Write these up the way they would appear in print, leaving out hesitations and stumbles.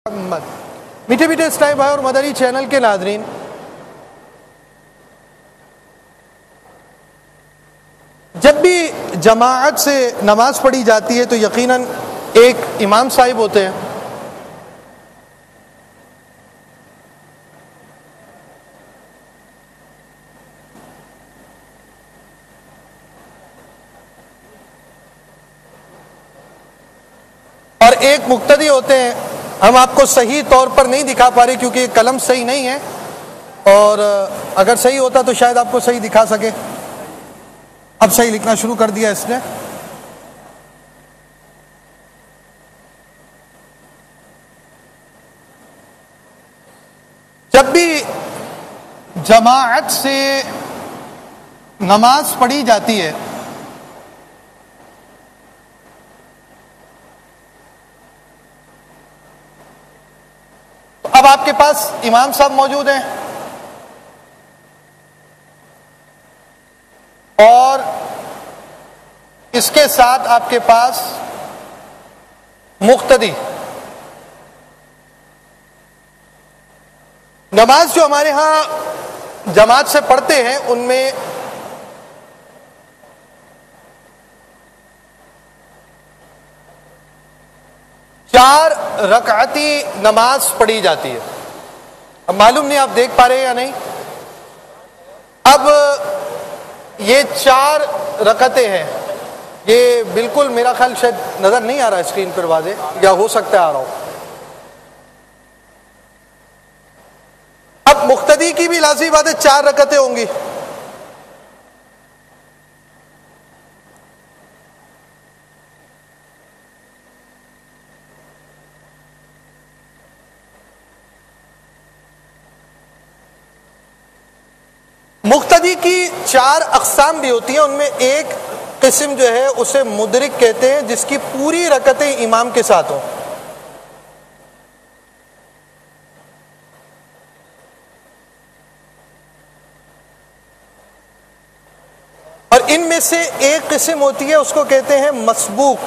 मीठे मीठे इस्लामी भाई और मदनी चैनल के नाज़रीन, जब भी जमाअत से नमाज पढ़ी जाती है तो यकीनन एक इमाम साहिब होते हैं। और एक मुक्तदी होते हैं। हम आपको सही तौर पर नहीं दिखा पा रहे क्योंकि कलम सही नहीं है, और अगर सही होता तो शायद आपको सही दिखा सके। अब सही लिखना शुरू कर दिया इसने। जब भी जमाअत से नमाज पढ़ी जाती है तो अब आपके पास इमाम साहब मौजूद हैं और इसके साथ आपके पास मुक्तदी। नमाज जो हमारे यहां जमात से पढ़ते हैं उनमें चार रकाती नमाज पढ़ी जाती है। अब मालूम नहीं आप देख पा रहे हैं या नहीं। अब ये चार रकतें हैं, ये बिल्कुल मेरा ख्याल शायद नजर नहीं आ रहा स्क्रीन पर वाज़े, या हो सकता है आ रहा हो। अब मुक्तदी की भी लाज़मी बात है चार रकतें होंगी। मुक्तदी की चार अक़साम भी होती हैं। उनमें एक किस्म जो है उसे मुदरिक कहते हैं, जिसकी पूरी रकतें इमाम के साथ हों। और इनमें से एक किस्म होती है उसको कहते हैं मसबूक,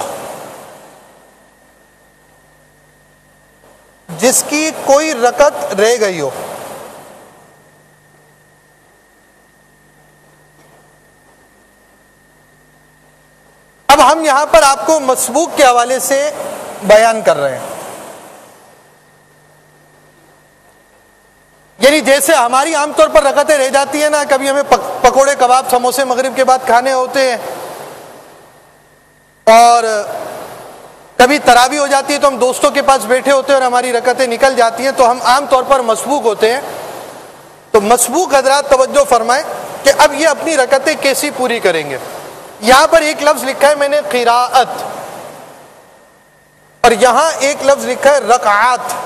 जिसकी कोई रकत रह गई हो। अब हम यहां पर आपको मसबूक के हवाले से बयान कर रहे हैं। यानी जैसे हमारी आमतौर पर रकतें रह जाती है ना, कभी हमें पकोड़े कबाब समोसे मगरिब के बाद खाने होते हैं, और कभी तरावी हो जाती है तो हम दोस्तों के पास बैठे होते हैं और हमारी रकतें निकल जाती हैं, तो हम आमतौर पर मसबूक होते हैं। तो मसबूक हजरात तवज्जो फरमाएं कि अब ये अपनी रकतें कैसी पूरी करेंगे। यहां पर एक लफ्ज लिखा है मैंने क़िराअत, और यहां एक लफ्ज लिखा है रकात।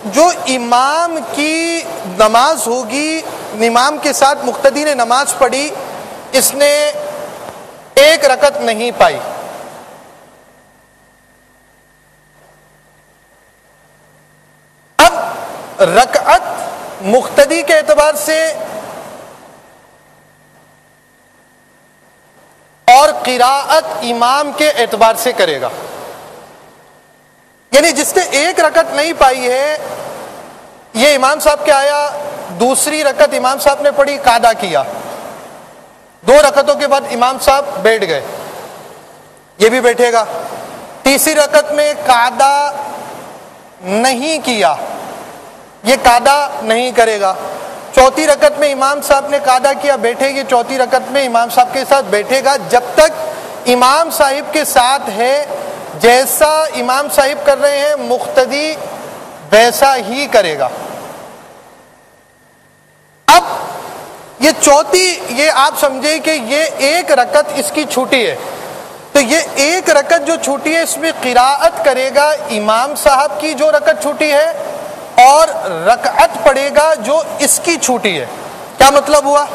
जो इमाम की नमाज होगी, इमाम के साथ मुक्तदी ने नमाज पढ़ी, इसने एक रकत नहीं पाई। अब रकअत मुक्तदी के एतबार से और क़िराअत इमाम के एतबार से करेगा। यानी जिसने एक रकत नहीं पाई है, ये इमाम साहब के आया, दूसरी रकत इमाम साहब ने पढ़ी, कादा किया, दो रकतों के बाद इमाम साहब बैठ गए, ये भी बैठेगा। तीसरी रकत में कादा नहीं किया, ये कादा नहीं करेगा। चौथी रकत में इमाम साहब ने कादा किया, बैठेगी। चौथी रकत में इमाम साहब के साथ बैठेगा। जब तक इमाम साहिब के साथ है, जैसा इमाम साहिब कर रहे हैं मुक्तदी वैसा ही करेगा। अब ये चौथी, ये आप समझे कि ये एक रकत इसकी छूटी है, तो ये एक रकत जो छूटी है इसमें क़िराअत करेगा इमाम साहब की जो रकत छूटी है, और रकअत पढ़ेगा जो इसकी छूटी है। क्या मतलब हुआ?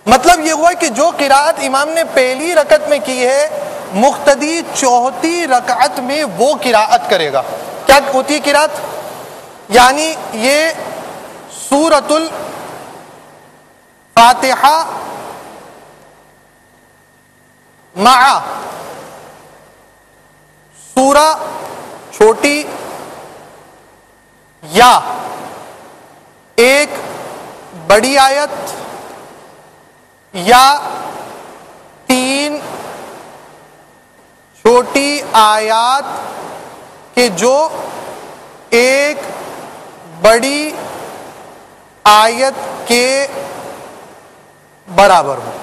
मतलब ये हुआ कि जो क़िराअत इमाम ने पहली रकत में की है, मुक्तदी चौथी रकअत में वो क़िराअत करेगा। क्या होती है क़िराअत? यानी ये सूरतुल फातिहा मा सूरा छोटी या एक बड़ी आयत या 3 छोटी आयत के जो एक बड़ी आयत के बराबर हो।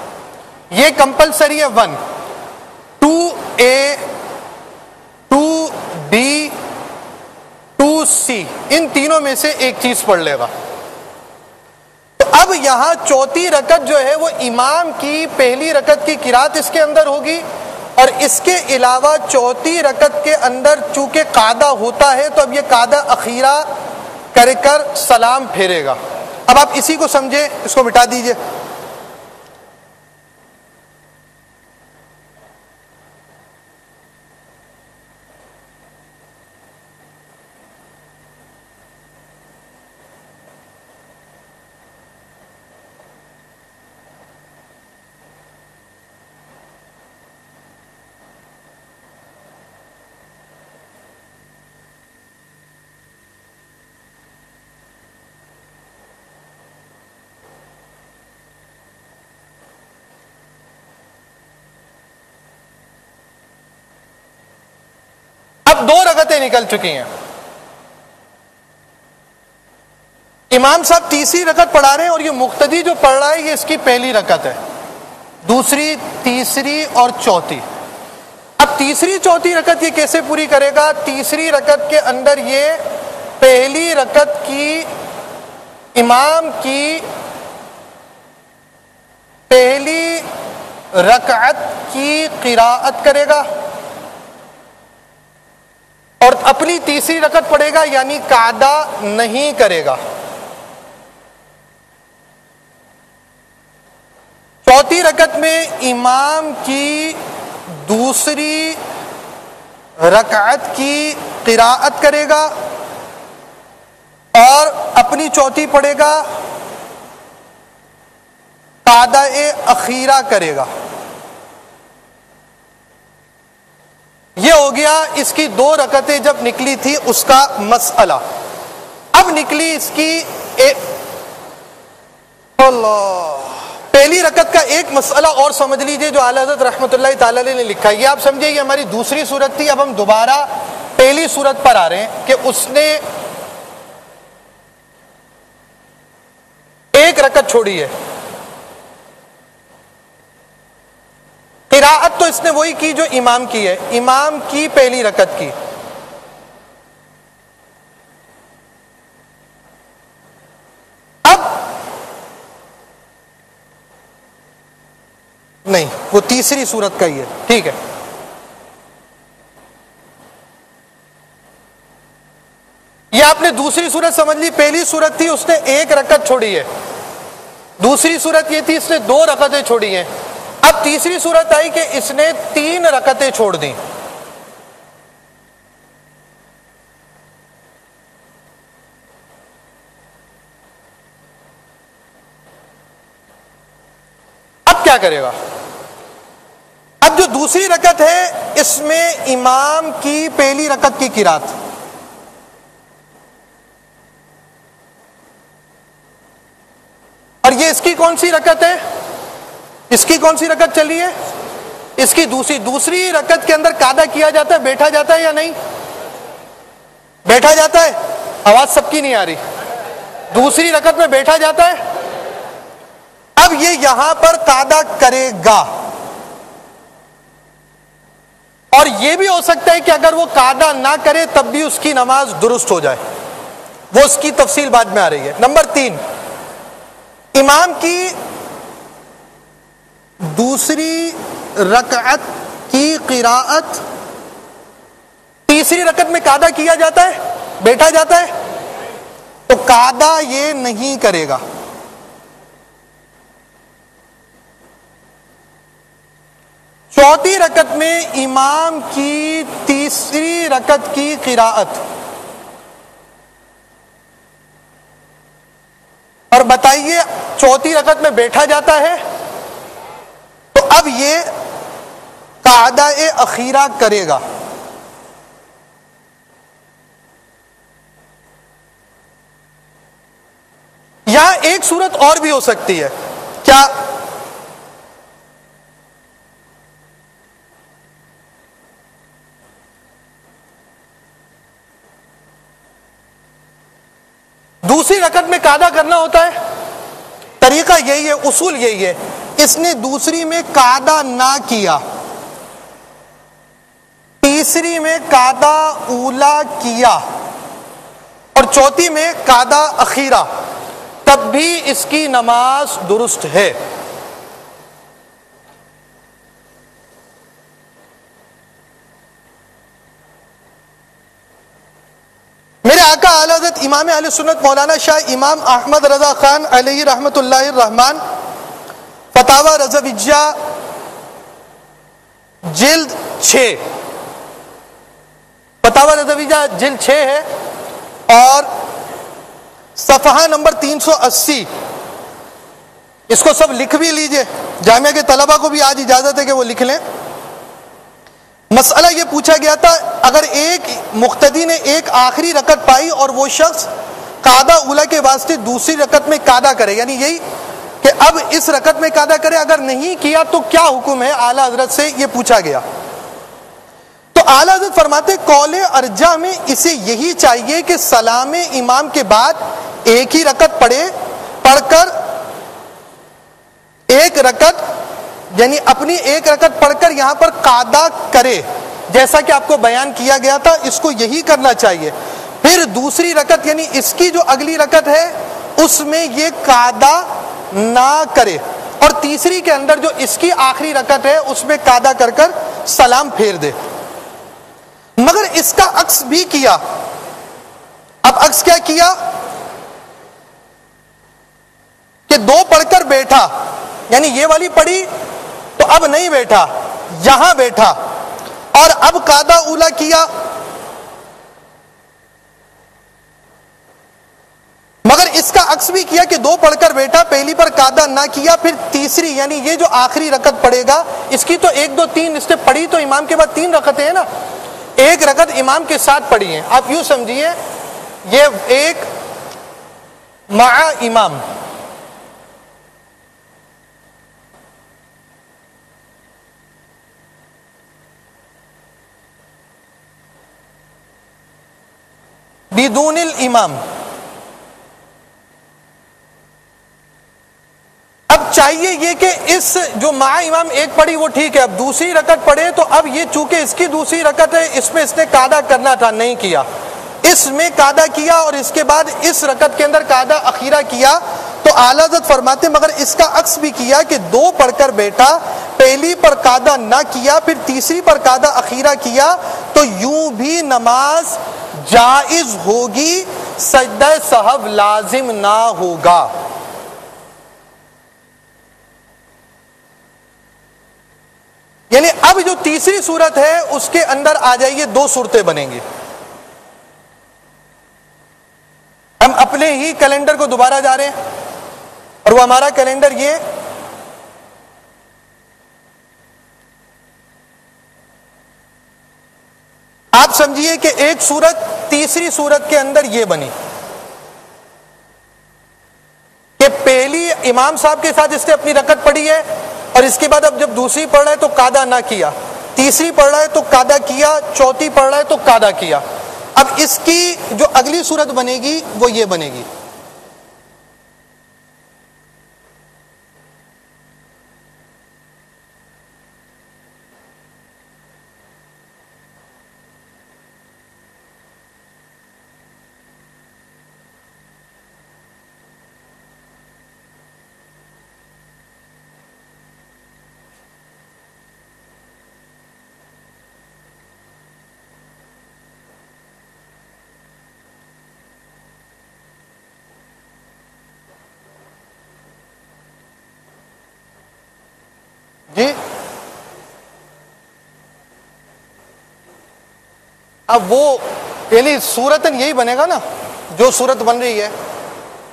ये कंपलसरी है 1, 2a, 2b, 2c, इन तीनों में से एक चीज पढ़ लेगा। तो अब यहां चौथी रकत जो है वो इमाम की पहली रकत की किरात इसके अंदर होगी, और इसके अलावा चौथी रकत के अंदर चूंकि कादा होता है तो अब ये कादा अखीरा कर सलाम फेरेगा। अब आप इसी को समझे, इसको मिटा दीजिए। अब 2 रकतें निकल चुकी हैं। इमाम साहब तीसरी रकत पढ़ा रहे हैं और ये मुक्तदी जो पढ़ रहा है ये इसकी पहली रकत है, दूसरी, तीसरी और चौथी। अब तीसरी चौथी रकत ये कैसे पूरी करेगा? तीसरी रकत के अंदर ये पहली रकत की इमाम की पहली रकअत की क़िराअत करेगा और अपनी तीसरी रकत पढ़ेगा, यानी कादा नहीं करेगा। चौथी रकत में इमाम की दूसरी रकअत की क़िराअत करेगा और अपनी चौथी पढ़ेगा, कादा-ए अखीरा करेगा। ये हो गया इसकी 2 रकतें जब निकली थी उसका मसला। अब निकली इसकी पहली रकत का एक मसला और समझ लीजिए जो आला हज़रत रहमतुल्लाहि ताला अलैह ने लिखा है। ये आप समझिए ये हमारी दूसरी सूरत थी। अब हम दोबारा पहली सूरत पर आ रहे हैं कि उसने एक रकत छोड़ी है। क़िराअत तो इसने वही की जो इमाम की है, इमाम की पहली रकत की। अब नहीं, वो तीसरी सूरत का ही है, ठीक है। ये आपने दूसरी सूरत समझ ली। पहली सूरत थी उसने एक रकत छोड़ी है, दूसरी सूरत ये थी इसने 2 रकतें छोड़ी हैं। अब तीसरी सूरत आई कि इसने 3 रकतें छोड़ दी। अब क्या करेगा? अब जो दूसरी रकत है इसमें इमाम की पहली रकत की किरात, और ये इसकी कौन सी रकत है? इसकी कौन सी रकत चली है? इसकी दूसरी रकत के अंदर कादा किया जाता है, बैठा जाता है या नहीं? बैठा जाता है। आवाज सबकी नहीं आ रही। दूसरी रकत में बैठा जाता है। अब ये यहां पर कादा करेगा, और यह भी हो सकता है कि अगर वो कादा ना करे तब भी उसकी नमाज दुरुस्त हो जाए। वो उसकी तफसील बाद में आ रही है। नंबर 3, इमाम की दूसरी रकअत की क़िराअत, तीसरी रकत में कादा किया जाता है, बैठा जाता है, तो कादा ये नहीं करेगा। चौथी रकत में इमाम की तीसरी रकत की क़िराअत, और बताइए चौथी रकत में बैठा जाता है, तो अब ये कादा-ए अखीरा करेगा। यहां एक सूरत और भी हो सकती है, क्या? दूसरी रकत में कादा करना होता है, तरीका यही है, उसूल यही है। इसने दूसरी में कादा ना किया, तीसरी में कादा ऊला किया और चौथी में कादा अखीरा, तब भी इसकी नमाज दुरुस्त है। मेरे आका आला हज़रत इमाम अहले सुन्नत मौलाना शाह इमाम अहमद रजा खान अलैहि रहमतुल्लाहि रहमान फतावा रज़विय्या जिल्द 6, फतावा रज़विय्या जिल्द 6 है और सफ़हा नंबर 380। इसको सब लिख भी लीजिए, जामिया के तलबा को भी आज इजाजत है कि वो लिख लें। मसला ये पूछा गया था, अगर एक मुक्तदी ने एक आखिरी रकत पाई और वो शख्स कादा उला के वास्ते दूसरी रकत में कादा करे, यानी यही कि अब इस रकत में कादा करे, अगर नहीं किया तो क्या हुक्म है, आला हजरत से ये पूछा गया। तो आला हजरत फरमाते कौले अर्जा में इसे यही चाहिए कि सलाम इमाम के बाद एक ही रकत पढ़कर एक रकत यानी अपनी एक रकत पढ़कर यहां पर कादा करे, जैसा कि आपको बयान किया गया था, इसको यही करना चाहिए। फिर दूसरी रकत यानी इसकी जो अगली रकत है उसमें ये कादा ना करे और तीसरी के अंदर जो इसकी आखिरी रकत है उसमें कादा कर कर सलाम फेर दे। मगर इसका अक्स भी किया। अब अक्स क्या किया कि दो पढ़कर बैठा, यानी ये वाली पढ़ी तो अब नहीं बैठा, यहां बैठा और अब कादा उला किया, मगर इसका अक्स भी किया कि दो पढ़कर बैठा, पहली पर कादा ना किया, फिर तीसरी यानी ये जो आखिरी रकत पढ़ेगा इसकी तो 1 2 3 स्टेप पढ़ी, तो इमाम के बाद 3 रकतें हैं ना, एक रकत इमाम के साथ पढ़ी है। आप यूं समझिए ये एक मआ इमाम, बिदूनिल इमाम। अब चाहिए ये कि इस जो मा इमाम एक पढ़ी वो ठीक है, अब दूसरी रकत पढ़े तो अब ये चूंकि इसकी दूसरी रकत है इसमें इसने कादा करना था, नहीं किया, इसमें कादा किया और इसके बाद इस रकत के अंदर कादा अखीरा किया। तो आला हज़रत फरमाते मगर इसका अक्स भी किया कि दो पढ़कर बैठा, पहली पर कादा ना किया, फिर तीसरी पर कादा अखीरा किया, तो यूं भी नमाज जायज होगी, सजदा सहव लाजिम ना होगा। यानी अब जो तीसरी सूरत है उसके अंदर आ जाइए, 2 सूरतें बनेंगी। हम अपने ही कैलेंडर को दोबारा जा रहे हैं और वो हमारा कैलेंडर ये आप समझिए कि एक सूरत तीसरी सूरत के अंदर ये बनी कि पहली इमाम साहब के साथ इसने अपनी रकत पढ़ी है और इसके बाद अब जब दूसरी पढ़ रहा है तो कादा ना किया, तीसरी पढ़ रहा है तो कादा किया, चौथी पढ़ रहा है तो कादा किया। अब इसकी जो अगली सूरत बनेगी वो ये बनेगी, जी। अब वो यानी सूरतन यही बनेगा ना, जो सूरत बन रही है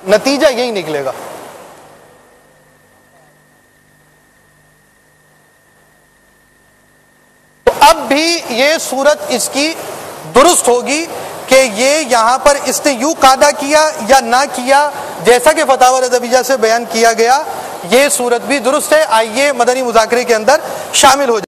नतीजा यही निकलेगा। तो अब भी ये सूरत इसकी दुरुस्त होगी कि ये यहां पर इसने यूं कादा किया या ना किया, जैसा कि फतावा रज़विय्या से बयान किया गया, ये सूरत भी दुरुस्त है। आइए मदनी मुज़ाकरे के अंदर शामिल हो जाए।